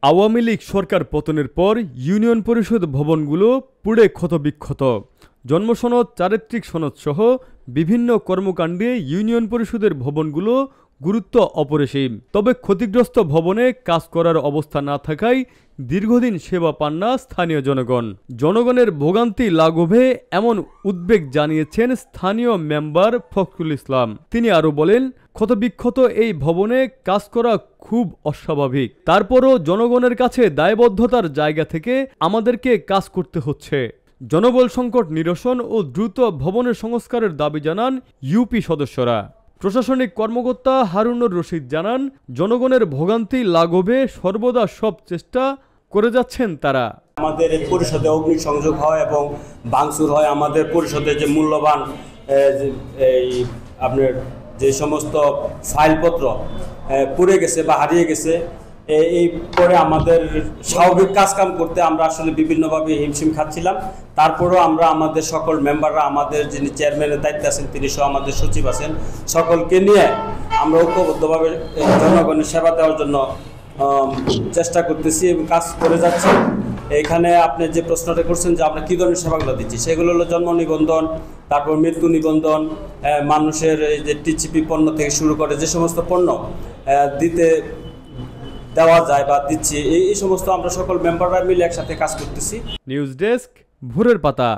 আওয়ামী লীগ সরকার পতনের পর ইউনিয়ন পরিষদ ভবনগুলো পুড়ে ক্ষতবিক্ষত। জন্মসনদ, চারিত্রিক সনদ সহ বিভিন্ন কর্মকাণ্ডে ইউনিয়ন পরিষদের ভবনগুলো গুরুত্ব অপরিসীম। তবে ক্ষতিগ্রস্ত ভবনে কাজ করার অবস্থা না থাকায় দীর্ঘদিন সেবা পান না স্থানীয় জনগণ। জনগণের ভোগান্তি লাঘবে এমন উদ্বেগ জানিয়েছেন স্থানীয় মেম্বার ফখরুল ইসলাম। তিনি আরও বলেন, ক্ষতবিক্ষত এই ভবনে কাজ করা খুব অস্বাভাবিক। তারপরও জনগণের কাছে দায়বদ্ধতার জায়গা থেকে আমাদেরকে কাজ করতে হচ্ছে। জনবল সংকট নিরসন ও দ্রুত ভবনের সংস্কারের দাবি জানান ইউপি সদস্যরা। প্রশাসনিক কর্মকর্তা হারুনুর রশিদ জানান, জনগণের ভোগান্তি লাঘবে সর্বদা সব চেষ্টা করে যাচ্ছেন তারা। আমাদের পরিষদে অগ্নিসংযোগ হয় এবং ভাঙচুর হয়। আমাদের পরিষদে যে মূল্যবান আপনার যে সমস্ত ফাইলপত্র পুড়ে গেছে বা হারিয়ে গেছে, এই পরে আমাদের স্বাভাবিক কাজকাম করতে আমরা আসলে বিভিন্নভাবে হিমশিম খাচ্ছিলাম। তারপরেও আমরা আমাদের সকল মেম্বাররা, আমাদের যিনি চেয়ারম্যানের দায়িত্বে আছেন তিনি সহ আমাদের সচিব আছেন, সকলকে নিয়ে আমরা ঐক্যবদ্ধভাবে জনগণের সেবা দেওয়ার জন্য চেষ্টা করতেছি এবং কাজ করে যাচ্ছি। এখানে আপনি যে প্রশ্নটা করছেন যে আমরা কী ধরনের সেবাগুলো দিচ্ছি, সেগুলো হলো জন্ম নিবন্ধন, তারপর মৃত্যু নিবন্ধন, মানুষের এই যে টিচিপি পণ্য থেকে শুরু করে যে সমস্ত পণ্য দেওয়া যায় বা দিচ্ছি, এই সমস্ত আমরা সকল মেম্বাররা মিলে একসাথে কাজ করতেছি। নিউজ ডেস্ক, ভোরের পাতা।